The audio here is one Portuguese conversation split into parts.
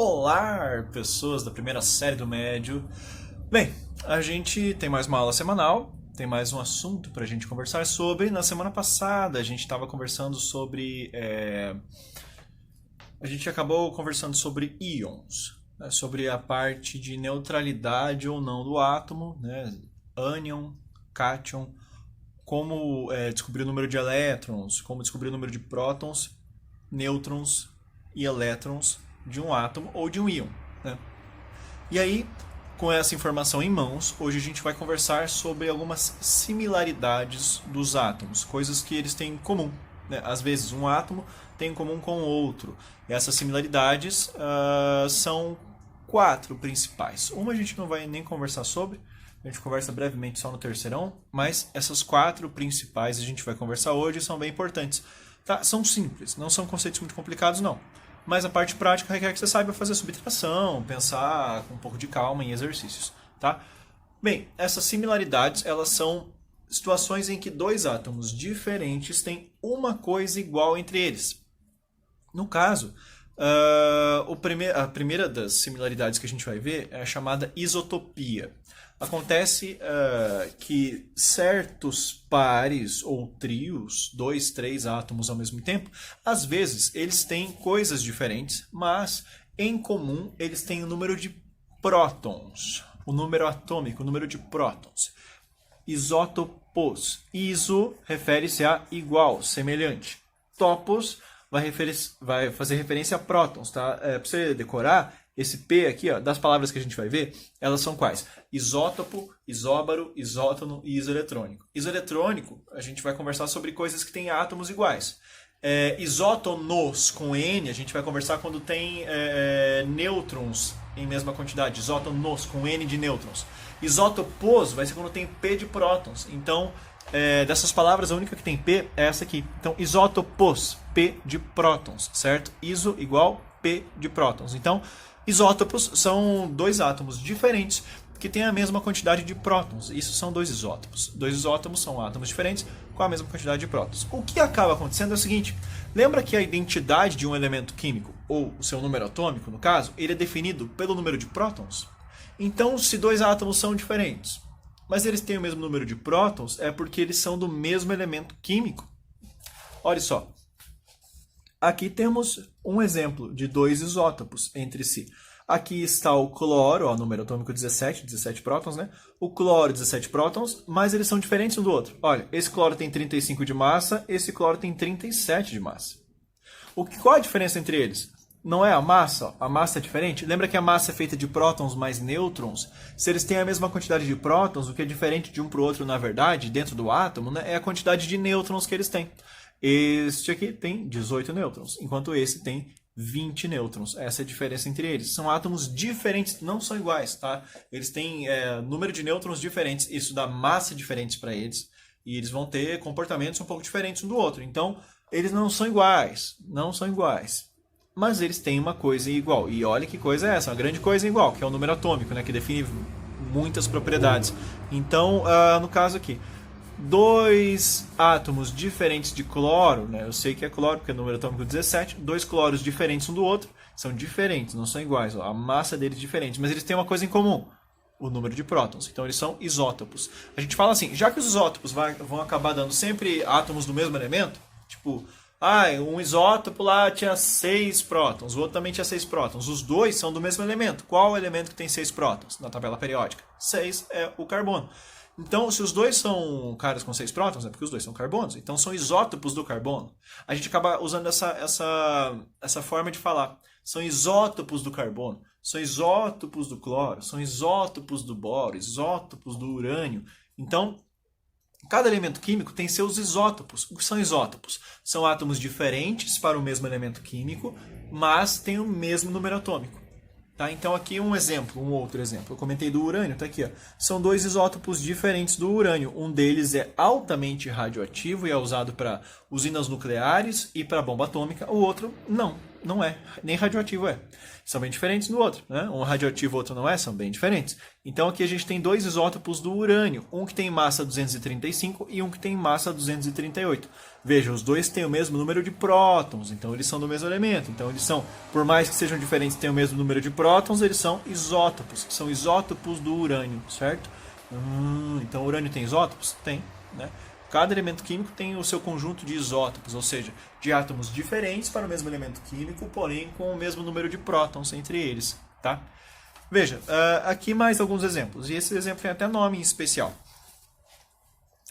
Olá, pessoas da primeira série do médio. Bem, a gente tem mais uma aula semanal, tem mais um assunto para a gente conversar sobre. Na semana passada a gente estava conversando sobre... A gente acabou conversando sobre íons, né? Sobre a parte de neutralidade ou não do átomo, né? Ânion, cátion, como descobrir o número de elétrons, como descobrir o número de prótons, nêutrons e elétrons de um átomo ou de um íon, né? E aí, com essa informação em mãos, hoje a gente vai conversar sobre algumas similaridades dos átomos, coisas que eles têm em comum, né? Às vezes um átomo tem em comum com o outro. E essas similaridades são 4 principais. Uma a gente não vai nem conversar sobre, a gente conversa brevemente só no terceirão, mas essas 4 principais a gente vai conversar hoje e são bem importantes. Tá? São simples, não são conceitos muito complicados não. Mas a parte prática requer que você saiba fazer subtração, pensar com um pouco de calma em exercícios, tá? Bem, essas similaridades, elas são situações em que dois átomos diferentes têm uma coisa igual entre eles. No caso, a primeira das similaridades que a gente vai ver é a chamada isotopia. Acontece que certos pares ou trios, 2, 3 átomos ao mesmo tempo, às vezes eles têm coisas diferentes, mas em comum eles têm o número de prótons, o número atômico, o número de prótons. Isótopos. Iso refere-se a igual, semelhante. Topos vai fazer referência a prótons, tá? Para você decorar, esse P aqui, ó, das palavras que a gente vai ver, elas são quais? Isótopo, isóbaro, isótono e isoeletrônico. Isoeletrônico, a gente vai conversar sobre coisas que têm átomos iguais. Isótonos, com N, a gente vai conversar quando tem nêutrons em mesma quantidade. Isótonos, com N de nêutrons. Isótopos vai ser quando tem P de prótons. Então, dessas palavras, a única que tem P é essa aqui. Então, isótopos, P de prótons, certo? Iso igual P de prótons. Então, isótopos são dois átomos diferentes que têm a mesma quantidade de prótons. Isso são dois isótopos. Dois isótopos são átomos diferentes com a mesma quantidade de prótons. O que acaba acontecendo é o seguinte: lembra que a identidade de um elemento químico, ou o seu número atômico, no caso, ele é definido pelo número de prótons? Então, se dois átomos são diferentes, mas eles têm o mesmo número de prótons, é porque eles são do mesmo elemento químico. Olha só. Aqui temos um exemplo de dois isótopos entre si. Aqui está o cloro, ó, número atômico 17 prótons, né? O cloro, 17 prótons, mas eles são diferentes um do outro. Olha, esse cloro tem 35 de massa, esse cloro tem 37 de massa. Qual a diferença entre eles? Não é a massa? Ó, a massa é diferente? Lembra que a massa é feita de prótons mais nêutrons? Se eles têm a mesma quantidade de prótons, o que é diferente de um para o outro, na verdade, dentro do átomo, né, é a quantidade de nêutrons que eles têm. Este aqui tem 18 nêutrons, enquanto esse tem 20 nêutrons. Essa é a diferença entre eles. São átomos diferentes, não são iguais, tá? Eles têm número de nêutrons diferentes, isso dá massa diferentes para eles, e eles vão ter comportamentos um pouco diferentes um do outro. Então, eles não são iguais, mas eles têm uma coisa igual. E olha que coisa é essa, uma grande coisa igual, que é o número atômico, né, que define muitas propriedades. Então, no caso aqui, dois átomos diferentes de cloro, né? Eu sei que é cloro porque é número atômico 17, dois cloros diferentes um do outro, são diferentes, não são iguais, ó, a massa deles é diferente, mas eles têm uma coisa em comum, o número de prótons, então eles são isótopos. A gente fala assim, já que os isótopos vão acabar dando sempre átomos do mesmo elemento, tipo, um isótopo lá tinha 6 prótons, o outro também tinha 6 prótons, os dois são do mesmo elemento. Qual é o elemento que tem 6 prótons na tabela periódica? 6 é o carbono. Então, se os dois são caras com 6 prótons, é porque os dois são carbonos. Então, são isótopos do carbono. A gente acaba usando essa forma de falar. São isótopos do carbono, são isótopos do cloro, são isótopos do boro, isótopos do urânio. Então, cada elemento químico tem seus isótopos. O que são isótopos? São átomos diferentes para o mesmo elemento químico, mas têm o mesmo número atômico. Tá? Então aqui um outro exemplo. Eu comentei do urânio, tá aqui, ó. São dois isótopos diferentes do urânio. Um deles é altamente radioativo e é usado para usinas nucleares e para bomba atômica. O outro não. não é, nem radioativo é. São bem diferentes do outro, né? Um radioativo, outro não é, são bem diferentes. Então aqui a gente tem dois isótopos do urânio, um que tem massa 235 e um que tem massa 238. Veja, os dois têm o mesmo número de prótons, então eles são do mesmo elemento. Então eles são, por mais que sejam diferentes, têm o mesmo número de prótons, eles são isótopos, são isótopos do urânio, certo? Então o urânio tem isótopos? Tem, né? Cada elemento químico tem o seu conjunto de isótopos, ou seja, de átomos diferentes para o mesmo elemento químico, porém com o mesmo número de prótons entre eles. Tá? Veja, aqui mais alguns exemplos, e esse exemplo tem até nome em especial.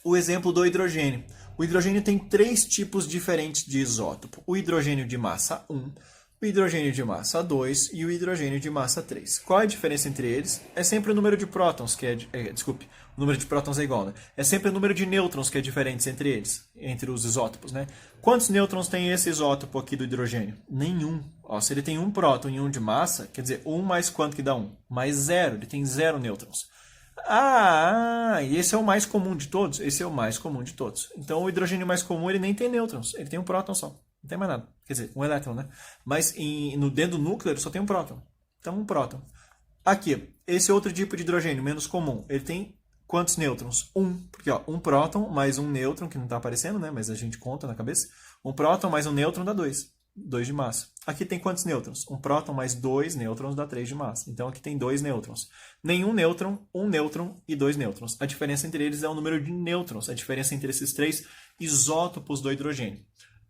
O exemplo do hidrogênio. O hidrogênio tem três tipos diferentes de isótopo. O hidrogênio de massa 1, o hidrogênio de massa 2 e o hidrogênio de massa 3. Qual é a diferença entre eles? É sempre o número de prótons que desculpe, o número de prótons é igual, né? É sempre o número de nêutrons que é diferente entre eles, entre os isótopos, né? Quantos nêutrons tem esse isótopo aqui do hidrogênio? Nenhum. Ó, se ele tem um próton e um de massa, quer dizer, 1 mais quanto que dá 1? Mais 0, ele tem 0 nêutrons. E esse é o mais comum de todos? Esse é o mais comum de todos. Então o hidrogênio mais comum ele nem tem nêutrons, ele tem um próton só. Não tem mais nada. Quer dizer, um elétron, né? Mas dentro do núcleo ele só tem um próton. Então um próton. Aqui, esse outro tipo de hidrogênio, menos comum, ele tem quantos nêutrons? Porque ó, um próton mais um nêutron, que não está aparecendo, né? Mas a gente conta na cabeça. Um próton mais um nêutron dá 2. 2 de massa. Aqui tem quantos nêutrons? Um próton mais 2 nêutrons dá 3 de massa. Então aqui tem 2 nêutrons. Nenhum nêutron, um nêutron e 2 nêutrons. A diferença entre eles é o número de nêutrons. A diferença entre esses três isótopos do hidrogênio.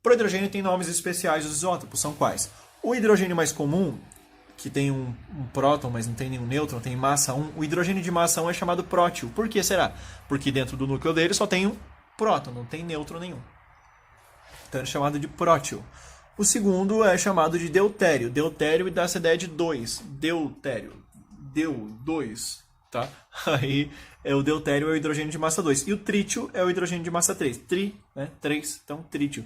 Para o hidrogênio tem nomes especiais os isótopos. São quais? O hidrogênio mais comum, que tem um próton, mas não tem nenhum nêutron, tem massa 1. O hidrogênio de massa 1 é chamado prótil. Por que será? Porque dentro do núcleo dele só tem um próton, não tem nêutron nenhum. Então é chamado de prótil. O segundo é chamado de deutério. Deutério e dá essa ideia de 2. Deutério. Deu 2. Tá? Aí o deutério é o hidrogênio de massa 2. E o trítio é o hidrogênio de massa 3. Né? 3, então trítio.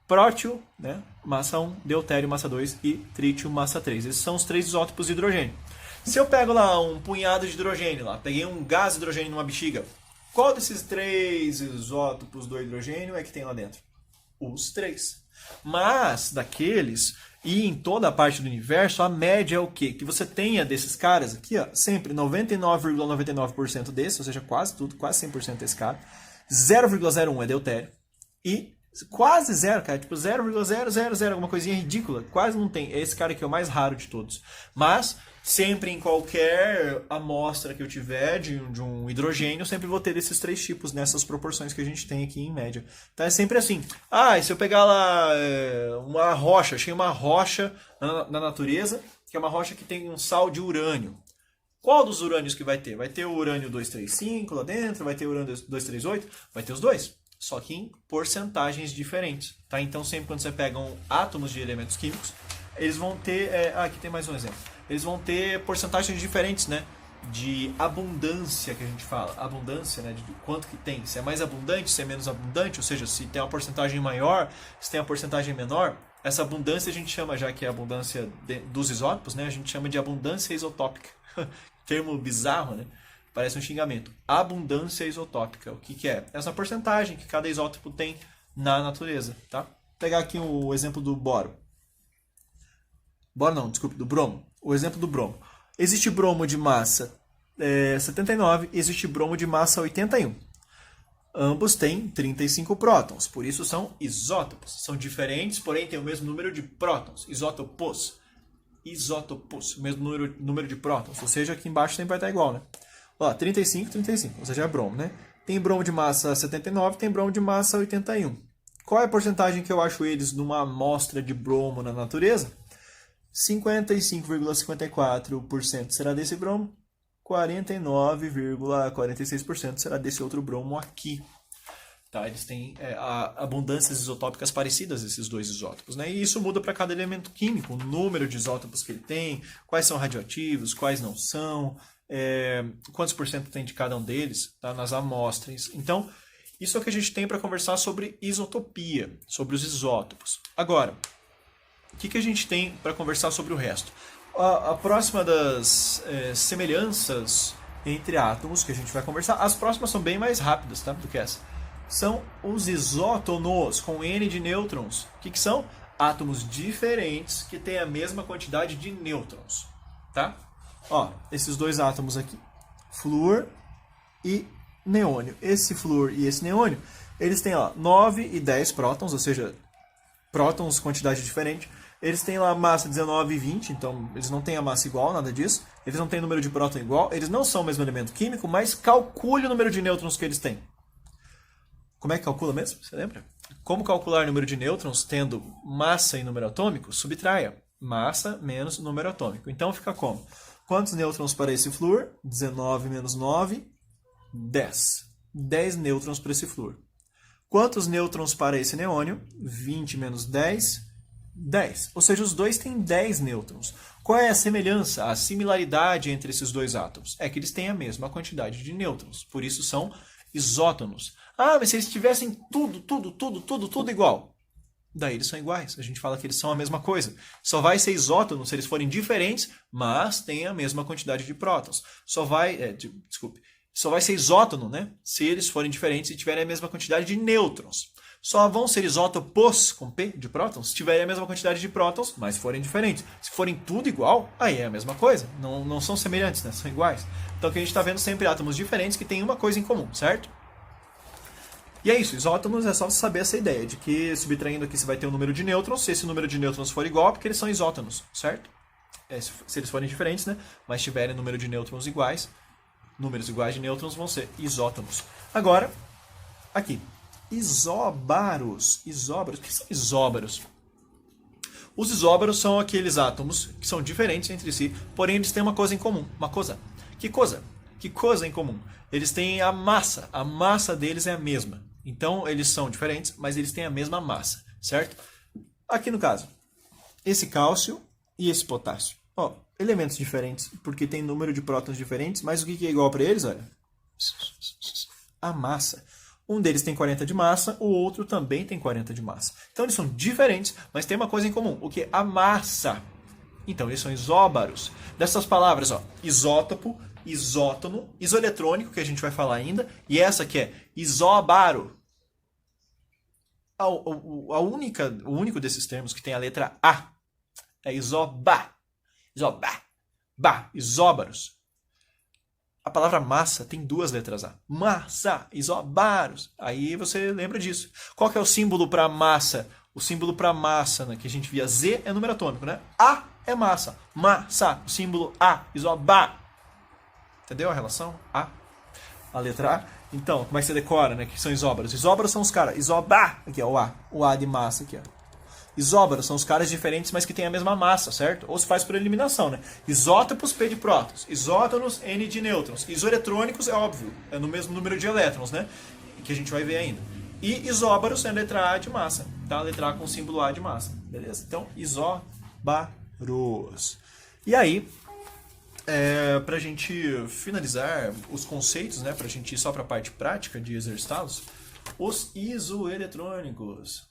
Prótil, né? Massa 1, deutério, massa 2 e trítio, massa 3. Esses são os três isótopos de hidrogênio. Se eu pego lá um punhado de hidrogênio, peguei um gás de hidrogênio numa bexiga, qual desses três isótopos do hidrogênio é que tem lá dentro? Os três. Mas, daqueles, e em toda a parte do universo, a média é o quê? Que você tenha desses caras aqui, ó, sempre 99,99% desses, ou seja, quase tudo, quase 100% desse cara, 0,01 é deutério, e quase zero, cara, tipo 0,000, alguma coisinha ridícula, quase não tem. Esse cara aqui é o mais raro de todos. Mas, sempre em qualquer amostra que eu tiver de um hidrogênio, eu sempre vou ter esses três tipos nessas proporções que a gente tem aqui em média. Então é sempre assim. E se eu pegar lá uma rocha, achei uma rocha na natureza, que é uma rocha que tem um sal de urânio. Qual dos urânios que vai ter? Vai ter o urânio 235 lá dentro, vai ter o urânio 238, vai ter os dois. Só que em porcentagens diferentes. Tá? Então, sempre quando você pega átomos de elementos químicos, eles vão ter... aqui tem mais um exemplo. Eles vão ter porcentagens diferentes, né? De abundância, que a gente fala. Abundância, né? De quanto que tem. Se é mais abundante, se é menos abundante. Ou seja, se tem uma porcentagem maior, se tem uma porcentagem menor. Essa abundância a gente chama, já que é a abundância dos isótopos, né? A gente chama de abundância isotópica. Termo bizarro, né? Parece um xingamento. Abundância isotópica. O que é? Essa porcentagem que cada isótopo tem na natureza. Tá? Vou pegar aqui o exemplo do boro. Do bromo. O exemplo do bromo. Existe bromo de massa 79 e existe bromo de massa 81. Ambos têm 35 prótons, por isso são isótopos. São diferentes, porém têm o mesmo número de prótons. Isótopos. O mesmo número de prótons. Ou seja, aqui embaixo sempre vai estar igual, né? 35, 35, ou seja, é bromo, né? Tem bromo de massa 79, tem bromo de massa 81. Qual é a porcentagem que eu acho eles numa amostra de bromo na natureza? 55,54% será desse bromo, 49,46% será desse outro bromo aqui. Tá? Eles têm abundâncias isotópicas parecidas, esses dois isótopos. Né? E isso muda para cada elemento químico, o número de isótopos que ele tem, quais são radioativos, quais não são, quantos por cento tem de cada um deles, tá? Nas amostras. Então, isso é o que a gente tem para conversar sobre isotopia, sobre os isótopos. Agora, o que a gente tem para conversar sobre o resto? A próxima das semelhanças entre átomos que a gente vai conversar, as próximas são bem mais rápidas, tá, do que essa. São os isótonos com N de nêutrons. O que são? átomos diferentes que têm a mesma quantidade de nêutrons, tá? Ó, esses dois átomos aqui, flúor e neônio. Esse flúor e esse neônio, eles têm ó, 9 e 10 prótons, ou seja, prótons, quantidade diferente. Eles têm lá massa 19 e 20, então eles não têm a massa igual, nada disso. Eles não têm número de próton igual, eles não são o mesmo elemento químico, mas calcule o número de nêutrons que eles têm. Como é que calcula mesmo? Você lembra? Como calcular o número de nêutrons tendo massa e número atômico? Subtraia massa menos número atômico. Então fica como? Quantos nêutrons para esse flúor? 19 menos 9, 10. 10 nêutrons para esse flúor. Quantos nêutrons para esse neônio? 20 menos 10, 10. Ou seja, os dois têm 10 nêutrons. Qual é a semelhança, a similaridade entre esses dois átomos? É que eles têm a mesma quantidade de nêutrons. Por isso são isótonos. Ah, mas se eles tivessem tudo igual. Daí eles são iguais. A gente fala que eles são a mesma coisa. Só vai ser isótono se eles forem diferentes, mas têm a mesma quantidade de prótons. Só vai ser isótono, né, se eles forem diferentes e tiverem a mesma quantidade de nêutrons. Só vão ser isótopos com P de prótons se tiverem a mesma quantidade de prótons, mas forem diferentes. Se forem tudo igual, aí é a mesma coisa. Não são semelhantes, né? São iguais. Então aqui a gente está vendo sempre átomos diferentes que têm uma coisa em comum, certo? E é isso, isótomos é só você saber essa ideia de que, subtraindo aqui, você vai ter um número de nêutrons. Se esse número de nêutrons for igual, porque eles são isótonos, certo? Se eles forem diferentes, né? Mas tiverem número de nêutrons iguais, números iguais de nêutrons vão ser isótomos. Agora, aqui, isóbaros. Isóbaros, o que são isóbaros? Os isóbaros são aqueles átomos que são diferentes entre si, porém eles têm uma coisa em comum. Uma coisa. Que coisa? Que coisa em comum? Eles têm a massa. A massa deles é a mesma. Então, eles são diferentes, mas eles têm a mesma massa, certo? Aqui no caso, esse cálcio e esse potássio. Ó, elementos diferentes, porque tem número de prótons diferentes, mas o que é igual para eles? Olha, a massa. Um deles tem 40 de massa, o outro também tem 40 de massa. Então, eles são diferentes, mas tem uma coisa em comum, o que é a massa. Então, eles são isóbaros. Dessas palavras, ó, isótopo, isótono, isoeletrônico, que a gente vai falar ainda, e essa que é isóbaro. O único desses termos que tem a letra A é isóba. Isóbaros. A palavra massa tem duas letras A. Massa, isóbaros. Aí você lembra disso. Qual que é o símbolo para massa? O símbolo para massa, né, que a gente via Z é número atômico, né? A é massa. Massa, o símbolo A, isóba. Entendeu a relação? A letra A. Então, como é que você decora, né? Que são isóbaros? Isóbaros são os caras. Isóba. Aqui, ó, o A. O A de massa aqui, ó. Isóbaros são os caras diferentes, mas que têm a mesma massa, certo? Ou se faz por eliminação, né? Isótopos, P de prótons. Isótonos, N de nêutrons. Isoeletrônicos, é óbvio. É no mesmo número de elétrons, né? Que a gente vai ver ainda. E isóbaros é a letra A de massa. Tá? A letra A com o símbolo A de massa. Beleza? Então, isóbaros. E aí, para a gente finalizar os conceitos, né, para a gente ir só para a parte prática de exercitá-los, os isoeletrônicos.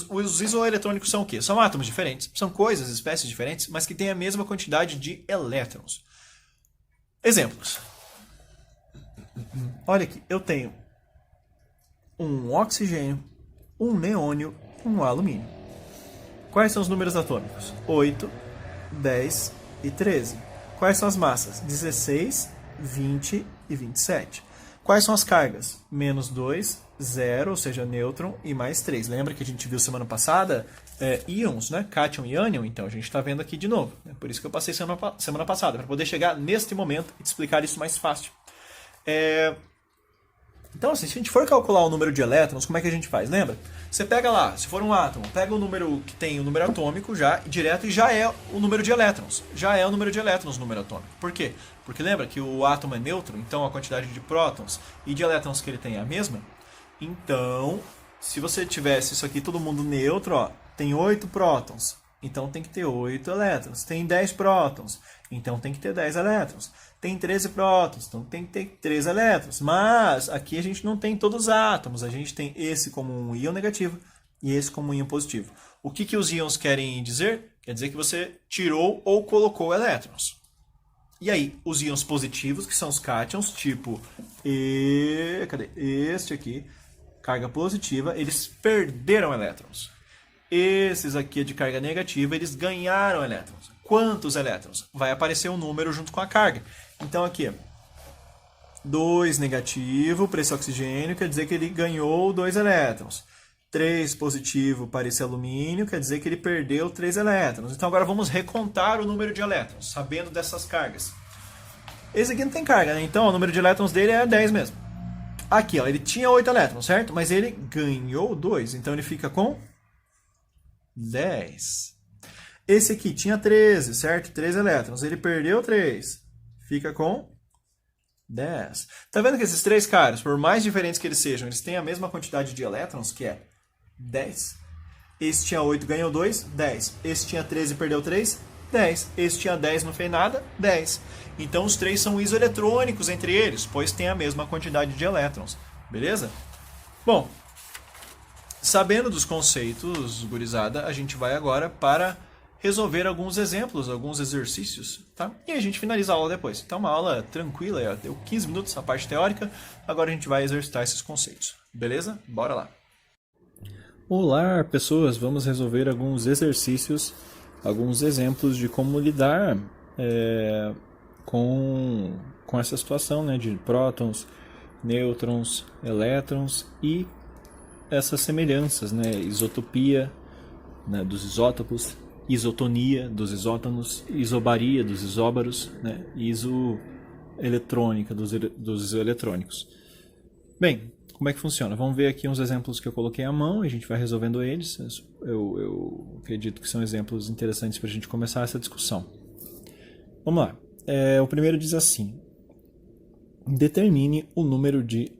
Os isoeletrônicos são o quê? São átomos diferentes, são coisas, espécies diferentes, mas que têm a mesma quantidade de elétrons. Exemplos. Olha aqui, eu tenho um oxigênio, um neônio, um alumínio. Quais são os números atômicos? 8, 10 e 13. Quais são as massas? 16, 20 e 27. Quais são as cargas? Menos 2, 0, ou seja, nêutron, e mais 3. Lembra que a gente viu semana passada íons, né? Cátion e ânion? Então a gente está vendo aqui de novo. É por isso que eu passei semana passada, para poder chegar neste momento e te explicar isso mais fácil. Então, assim, se a gente for calcular o número de elétrons, como é que a gente faz? Lembra? Você pega lá, se for um átomo, pega o número que tem o número atômico já direto e já é o número de elétrons. Já é o número de elétrons o número atômico. Por quê? Porque lembra que o átomo é neutro, então a quantidade de prótons e de elétrons que ele tem é a mesma. Então, se você tivesse isso aqui todo mundo neutro, ó, tem 8 prótons, então tem que ter 8 elétrons. Tem 10 prótons, então tem que ter 10 elétrons. Tem 13 prótons, então tem que ter 13 elétrons. Mas aqui a gente não tem todos os átomos. A gente tem esse como um íon negativo e esse como um íon positivo. O que os íons querem dizer? Quer dizer que você tirou ou colocou elétrons. E aí, os íons positivos, que são os cátions, tipo cadê? Este aqui, carga positiva, eles perderam elétrons. Esses aqui de carga negativa, eles ganharam elétrons. Quantos elétrons? Vai aparecer um número junto com a carga. Então aqui, 2 negativo para esse oxigênio, quer dizer que ele ganhou 2 elétrons. 3 positivo para esse alumínio, quer dizer que ele perdeu 3 elétrons. Então agora vamos recontar o número de elétrons, sabendo dessas cargas. Esse aqui não tem carga, né? Então o número de elétrons dele é 10 mesmo. Aqui, ó, ele tinha 8 elétrons, certo? Mas ele ganhou 2, então ele fica com 10. Esse aqui tinha 13, certo? 3 elétrons. Ele perdeu 3. Fica com 10. Tá vendo que esses três caras, por mais diferentes que eles sejam, eles têm a mesma quantidade de elétrons, que é 10. Esse tinha 8, ganhou 2, 10. Esse tinha 13, perdeu 3, 10. Esse tinha 10, não fez nada, 10. Então os três são isoeletrônicos entre eles, pois têm a mesma quantidade de elétrons. Beleza? Bom, sabendo dos conceitos, gurizada, a gente vai agora para resolver alguns exemplos, alguns exercícios, tá? E a gente finaliza a aula depois. Então, uma aula tranquila, deu 15 minutos a parte teórica, agora a gente vai exercitar esses conceitos. Beleza? Bora lá! Olá, pessoas! Vamos resolver alguns exercícios, alguns exemplos de como lidar com essa situação, né, de prótons, nêutrons, elétrons e essas semelhanças, né, isotopia, né, dos isótopos, isotonia dos isótonos, isobaria dos isóbaros, né, isoeletrônica dos eletrônicos. Bem, como é que funciona? Vamos ver aqui uns exemplos que eu coloquei à mão e a gente vai resolvendo eles. Eu acredito que são exemplos interessantes para a gente começar essa discussão. Vamos lá. O primeiro diz assim: determine o número de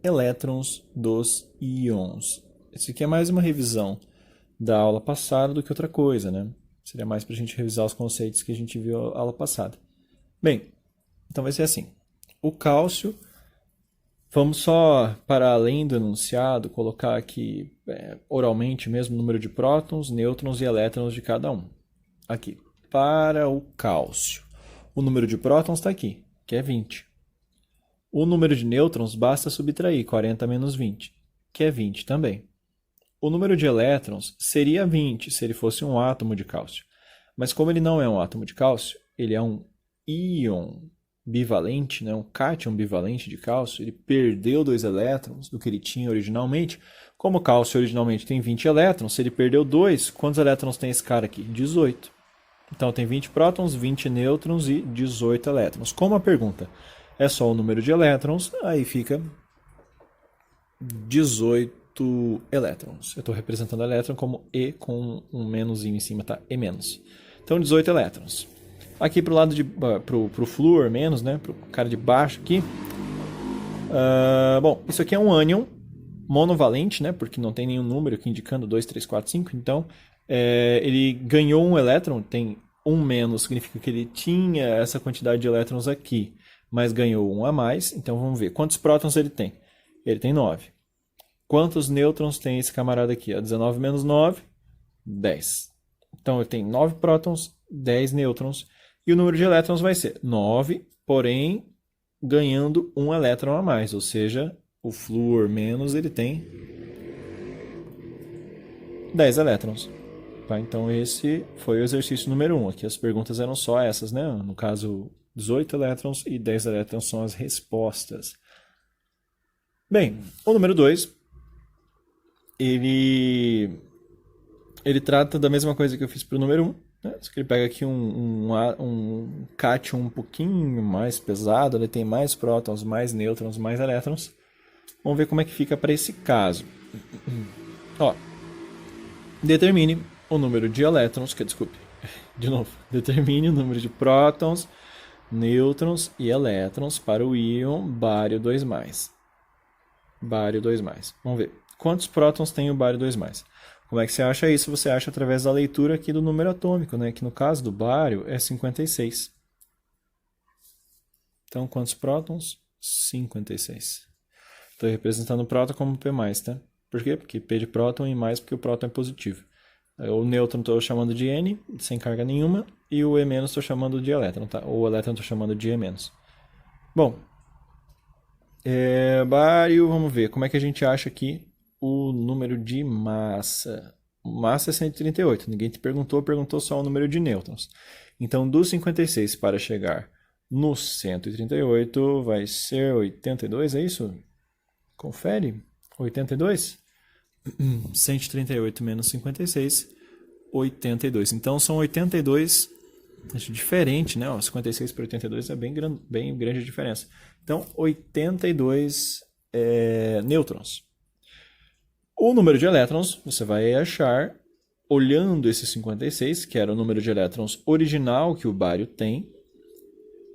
elétrons dos íons. Esse aqui é mais uma revisão da aula passada do que outra coisa, né? Seria mais para a gente revisar os conceitos que a gente viu na aula passada. Bem, então vai ser assim. O cálcio, vamos só, para além do enunciado, colocar aqui oralmente mesmo o número de prótons, nêutrons e elétrons de cada um. Aqui, para o cálcio. O número de prótons está aqui, que é 20. O número de nêutrons basta subtrair 40 menos 20, que é 20 também. O número de elétrons seria 20 se ele fosse um átomo de cálcio. Mas como ele não é um átomo de cálcio, ele é um íon bivalente, né? Um cátion bivalente de cálcio, ele perdeu 2 elétrons do que ele tinha originalmente. Como o cálcio originalmente tem 20 elétrons, se ele perdeu 2, quantos elétrons tem esse cara aqui? 18. Então tem 20 prótons, 20 nêutrons e 18 elétrons. Como a pergunta é só o número de elétrons, aí fica 18 elétrons. Eu estou representando o elétron como E com um menuzinho em cima, tá? E menos. Então 18 elétrons. Aqui para o lado pro flúor menos, né? Pro cara de baixo aqui. Bom, isso aqui é um ânion monovalente, né? Porque não tem nenhum número aqui indicando 2, 3, 4, 5. Então ele ganhou um elétron. Tem um menos, significa que ele tinha essa quantidade de elétrons aqui, mas ganhou um a mais. Então vamos ver quantos prótons ele tem. Ele tem 9. Quantos nêutrons tem esse camarada aqui? 19 menos 9, 10. Então, ele tem 9 prótons, 10 nêutrons. E o número de elétrons vai ser 9, porém, ganhando um elétron a mais. Ou seja, o flúor menos, ele tem 10 elétrons. Tá? Então, esse foi o exercício número 1. Aqui as perguntas eram só essas, né? No caso, 18 elétrons e 10 elétrons são as respostas. Bem, o número 2... Ele trata da mesma coisa que eu fiz para o número 1. Né? Só que ele pega aqui um cátion um pouquinho mais pesado, ele tem mais prótons, mais nêutrons, mais elétrons. Vamos ver como é que fica para esse caso. Ó, determine o número de elétrons, de novo, determine o número de prótons, nêutrons e elétrons para o íon bário 2+. Bário 2+. Vamos ver. Quantos prótons tem o bário 2+. Como é que você acha isso? Você acha através da leitura aqui do número atômico, né? Que no caso do bário é 56. Então, quantos prótons? 56. Estou representando o próton como P+, tá? Por quê? Porque P de próton e mais porque o próton é positivo. O nêutron estou chamando de N, sem carga nenhuma, e o E- estou chamando de elétron, tá? Ou o elétron estou chamando de E-. Bom, bário, vamos ver. Como é que a gente acha aqui o número de massa? massa é 138. Ninguém te perguntou só o número de nêutrons. Então, do 56 para chegar no 138 vai ser 82, é isso? Confere. 82? 138 menos 56, 82. Então, são 82, acho diferente, né? 56 para 82 é bem grande a diferença. Então, 82 nêutrons. O número de elétrons você vai achar olhando esse 56, que era o número de elétrons original que o bário tem.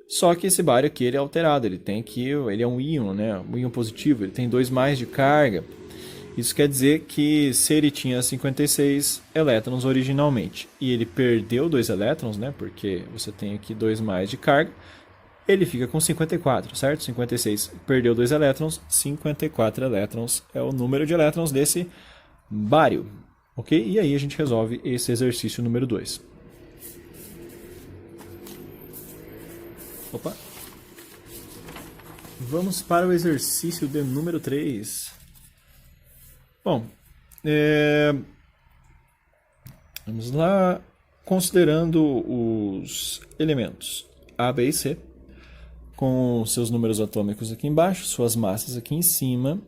Só que esse bário aqui ele é alterado, ele é um íon, né? Um íon positivo, ele tem 2 mais de carga. Isso quer dizer que se ele tinha 56 elétrons originalmente e ele perdeu 2 elétrons, né? Porque você tem aqui 2 mais de carga, ele fica com 54, certo? 56 perdeu 2 elétrons, 54 elétrons é o número de elétrons desse bário, ok? E aí a gente resolve esse exercício número 2. Opa! Vamos para o exercício de número 3. Bom, vamos lá, considerando os elementos A, B e C, com seus números atômicos aqui embaixo, suas massas aqui em cima.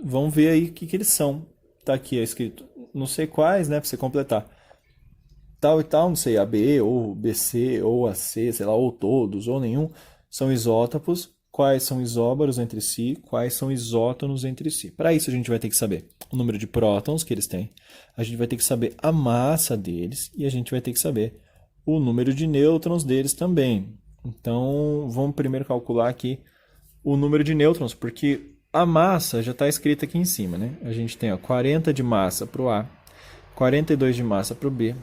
Vamos ver aí o que eles são. Está aqui escrito, não sei quais, né, para você completar. Tal e tal, não sei, AB, ou BC, ou AC, sei lá, ou todos, ou nenhum, são isótopos. Quais são isóbaros entre si, quais são isótonos entre si. Para isso a gente vai ter que saber o número de prótons que eles têm, a gente vai ter que saber a massa deles e a gente vai ter que saber o número de nêutrons deles também. Então, vamos primeiro calcular aqui o número de nêutrons, porque a massa já está escrita aqui em cima, né? A gente tem 40 de massa para o A, 42 de massa para o B,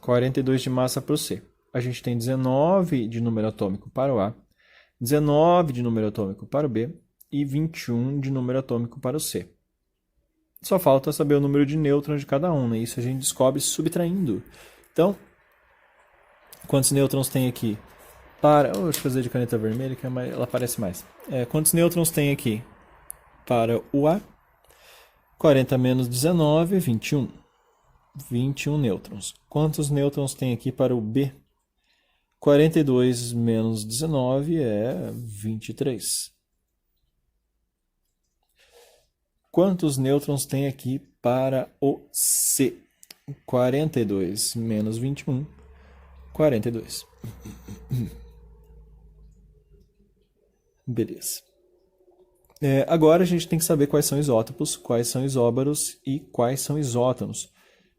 42 de massa para o C. A gente tem 19 de número atômico para o A, 19 de número atômico para o B e 21 de número atômico para o C. Só falta saber o número de nêutrons de cada um, né? Isso a gente descobre subtraindo. Então, quantos nêutrons tem aqui? Deixa eu fazer de caneta vermelha, que ela aparece mais. Quantos nêutrons tem aqui para o A? 40 menos 19, 21. 21 nêutrons. Quantos nêutrons tem aqui para o B? 42 menos 19 é 23. Quantos nêutrons tem aqui para o C? 42 menos 21, 42. Beleza. Agora a gente tem que saber quais são isótopos, quais são isóbaros e quais são isótonos.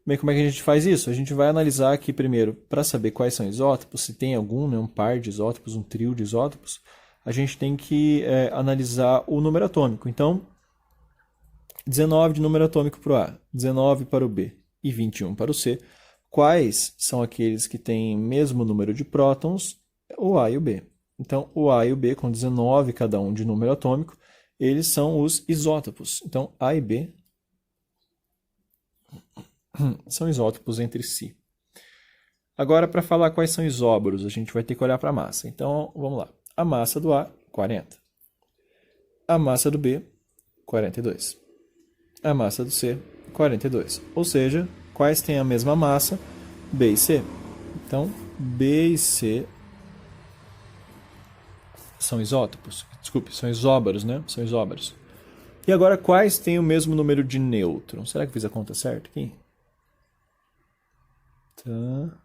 Bem, como é que a gente faz isso? A gente vai analisar aqui primeiro, para saber quais são isótopos, se tem algum, né, um par de isótopos, um trio de isótopos, a gente tem que analisar o número atômico. Então, 19 de número atômico para o A, 19 para o B e 21 para o C. Quais são aqueles que têm mesmo número de prótons? O A e o B. Então, o A e o B, com 19 cada um de número atômico, eles são os isótopos. Então, A e B são isótopos entre si. Agora, para falar quais são isóbaros, a gente vai ter que olhar para a massa. Então, vamos lá. A massa do A, 40. A massa do B, 42. A massa do C, 42. Ou seja, quais têm a mesma massa? B e C. Então, B e C são isótopos. Desculpe, são isóbaros, né? São isóbaros. E agora, quais têm o mesmo número de nêutrons? Será que fiz a conta certa aqui? Tá.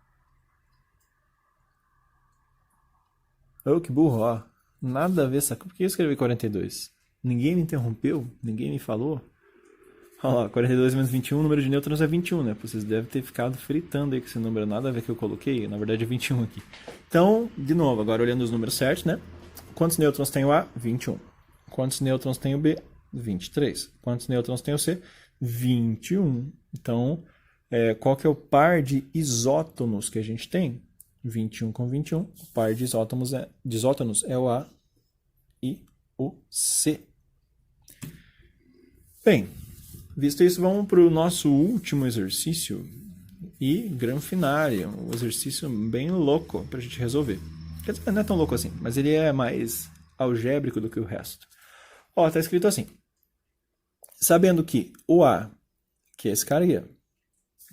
Oh, que burro, ó. Nada a ver, saca? Por que eu escrevi 42? Ninguém me interrompeu? Ninguém me falou? Olha lá, 42 menos 21, o número de nêutrons é 21, né? Vocês devem ter ficado fritando aí com esse número, nada a ver que eu coloquei, na verdade é 21 aqui. Então, de novo, agora olhando os números certos, né? Quantos nêutrons tem o A? 21. Quantos nêutrons tem o B? 23. Quantos nêutrons tem o C? 21. Então, qual que é o par de isótonos que a gente tem? 21 com 21. O par de isótonos é o A e o C. Bem, visto isso, vamos para o nosso último exercício e gran finale, um exercício bem louco para a gente resolver. Quer dizer, não é tão louco assim, mas ele é mais algébrico do que o resto. Ó, está escrito assim. Sabendo que o A, que é esse cara aqui,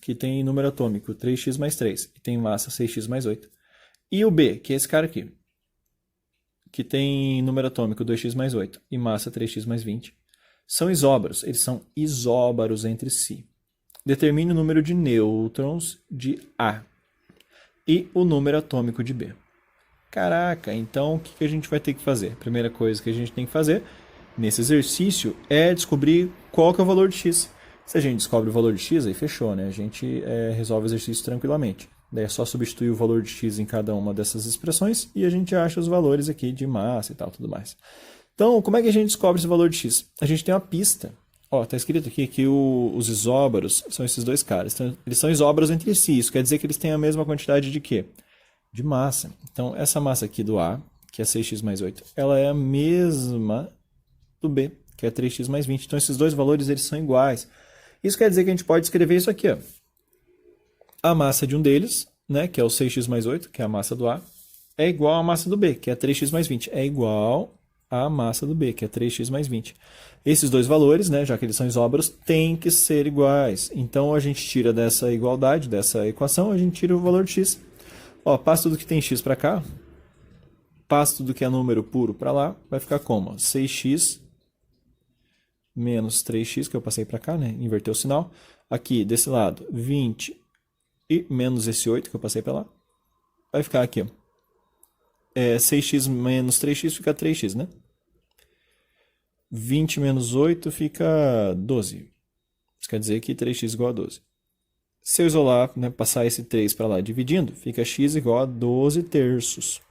que tem número atômico 3x mais 3 e tem massa 6x mais 8. E o B, que é esse cara aqui, que tem número atômico 2x mais 8 e massa 3x mais 20, são isóbaros. Eles são isóbaros entre si. Determine o número de nêutrons de A e o número atômico de B. Caraca, então o que a gente vai ter que fazer? Primeira coisa que a gente tem que fazer nesse exercício é descobrir qual que é o valor de x. Se a gente descobre o valor de x, aí fechou, né? A gente resolve o exercício tranquilamente. Daí é só substituir o valor de x em cada uma dessas expressões e a gente acha os valores aqui de massa e tal, tudo mais. Então, como é que a gente descobre esse valor de x? A gente tem uma pista. Ó, tá escrito aqui que os isóbaros são esses dois caras. Então, eles são isóbaros entre si. Isso quer dizer que eles têm a mesma quantidade de quê? De massa. Então, essa massa aqui do A, que é 6x mais 8, ela é a mesma do B, que é 3x mais 20. Então, esses dois valores eles são iguais. Isso quer dizer que a gente pode escrever isso aqui, ó. A massa de um deles, né, que é o 6x mais 8, que é a massa do A, é igual à massa do B, que é 3x mais 20. É igual à massa do B, que é 3x mais 20. Esses dois valores, né, já que eles são isóbaros, têm que ser iguais. Então, a gente tira dessa igualdade, dessa equação, a gente tira o valor de x. Ó, passa tudo que tem x para cá, passa tudo que é número puro para lá, vai ficar como? 6x menos 3x, que eu passei para cá, né? Inverteu o sinal. Aqui, desse lado, 20 e menos esse 8, que eu passei para lá. Vai ficar aqui, ó. 6x menos 3x fica 3x, né? 20 menos 8 fica 12. Isso quer dizer que 3x igual a 12. Se eu isolar, né, passar esse 3 para lá dividindo, fica x igual a 12 terços,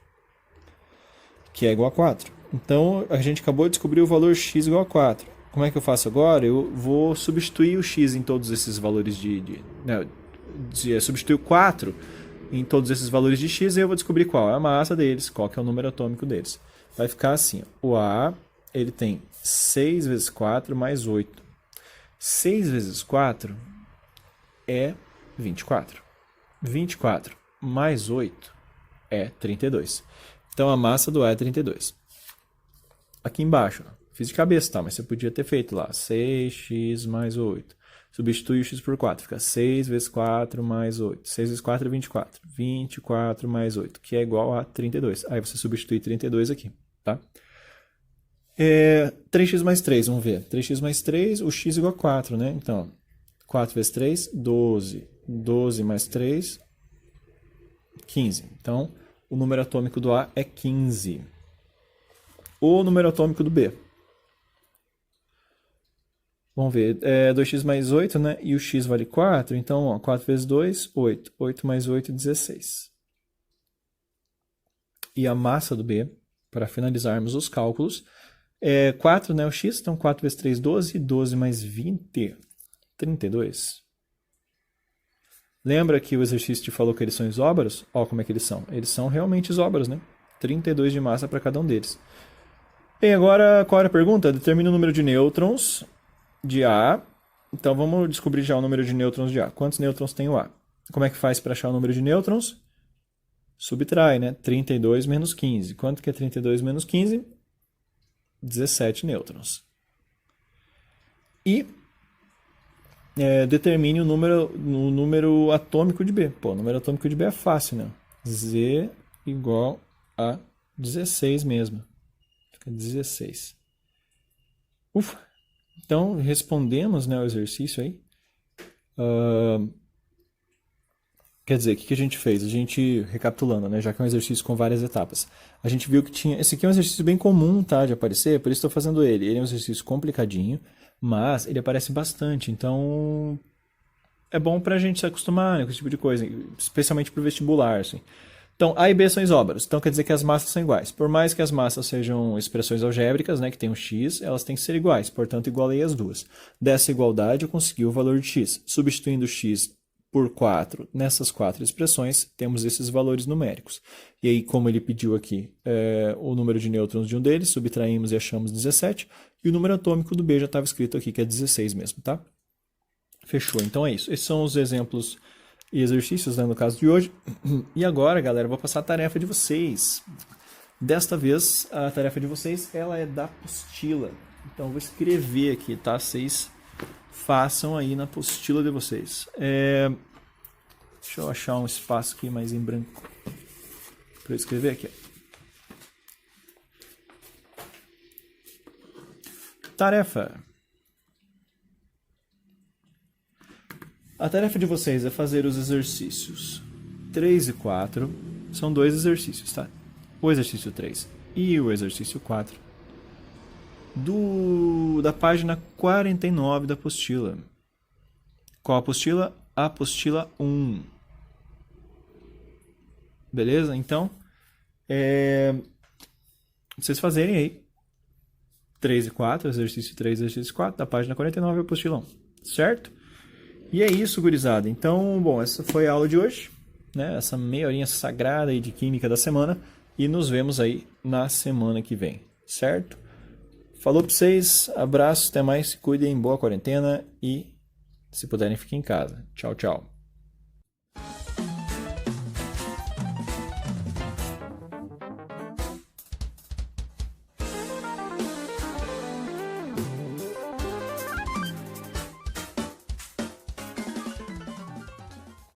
que é igual a 4. Então, a gente acabou de descobrir o valor x igual a 4. Como é que eu faço agora? Eu vou substituir o x em todos esses valores substituir o 4 em todos esses valores de x e eu vou descobrir qual é a massa deles, qual que é o número atômico deles. Vai ficar assim, ó. O A ele tem 6 vezes 4 mais 8. 6 vezes 4 é 24. 24 mais 8 é 32. Então, a massa do A é 32. Aqui embaixo, fiz de cabeça, tá? Mas você podia ter feito lá, 6x mais 8. Substitui o x por 4, fica 6 vezes 4 mais 8. 6 vezes 4 é 24. 24 mais 8, que é igual a 32. Aí você substitui 32 aqui, tá? 3x mais 3, vamos ver. 3x mais 3, o x igual a 4, né? Então, 4 vezes 3, 12. 12 mais 3, 15. Então, o número atômico do A é 15. O número atômico do B. Vamos ver, 2x mais 8, né? E o x vale 4, então, ó, 4 vezes 2, 8. 8 mais 8, 16. E a massa do B, para finalizarmos os cálculos, é 4, né? O x, então 4 vezes 3, 12. 12 mais 20, 32. Lembra que o exercício te falou que eles são isóbaros? Ó, como é que eles são. Eles são realmente isóbaros, né? 32 de massa para cada um deles. Bem, agora, qual era a pergunta? Determina o número de nêutrons de A. Então, vamos descobrir já o número de nêutrons de A. Quantos nêutrons tem o A? Como é que faz para achar o número de nêutrons? Subtrai, né? 32 menos 15. Quanto que é 32 menos 15? 17 nêutrons. E determine o número atômico de B. Pô, o número atômico de B é fácil, né? Z igual a 16 mesmo. Fica 16. Ufa! Então, respondemos, né, o exercício aí. Quer dizer, o que a gente fez? A gente, recapitulando, né, já que é um exercício com várias etapas, a gente viu que tinha... Esse aqui é um exercício bem comum, tá, de aparecer, por isso estou fazendo ele. Ele é um exercício complicadinho, mas ele aparece bastante, então é bom pra gente se acostumar, né, com esse tipo de coisa, especialmente pro vestibular, assim. Então, A e B são isóbaros, então quer dizer que as massas são iguais. Por mais que as massas sejam expressões algébricas, né, que tem um x, elas têm que ser iguais, portanto, igualei as duas. Dessa igualdade, eu consegui o valor de x. Substituindo x por 4 nessas 4 expressões, temos esses valores numéricos. E aí, como ele pediu aqui o número de nêutrons de um deles, subtraímos e achamos 17, e o número atômico do B já estava escrito aqui, que é 16 mesmo, tá? Fechou, então é isso. Esses são os exemplos e exercícios, né, no caso de hoje. E agora, galera, eu vou passar a tarefa de vocês. Desta vez, a tarefa de vocês ela é da apostila. Então, eu vou escrever aqui, tá? Vocês façam aí na apostila de vocês. Deixa eu achar um espaço aqui mais em branco para eu escrever aqui. Tarefa. A tarefa de vocês é fazer os exercícios 3 e 4. São 2 exercícios, tá? O exercício 3 e o exercício 4. Da página 49 da apostila. Qual apostila? A apostila 1. Beleza? Então, vocês fazerem aí 3 e 4, exercício 3 e exercício 4, da página 49, apostila 1. Certo? E é isso, gurizada. Então, bom, essa foi a aula de hoje, né? Essa meia horinha sagrada aí de química da semana. E nos vemos aí na semana que vem, certo? Falou pra vocês, abraço, até mais, se cuidem, boa quarentena e, se puderem, fiquem em casa. Tchau, tchau.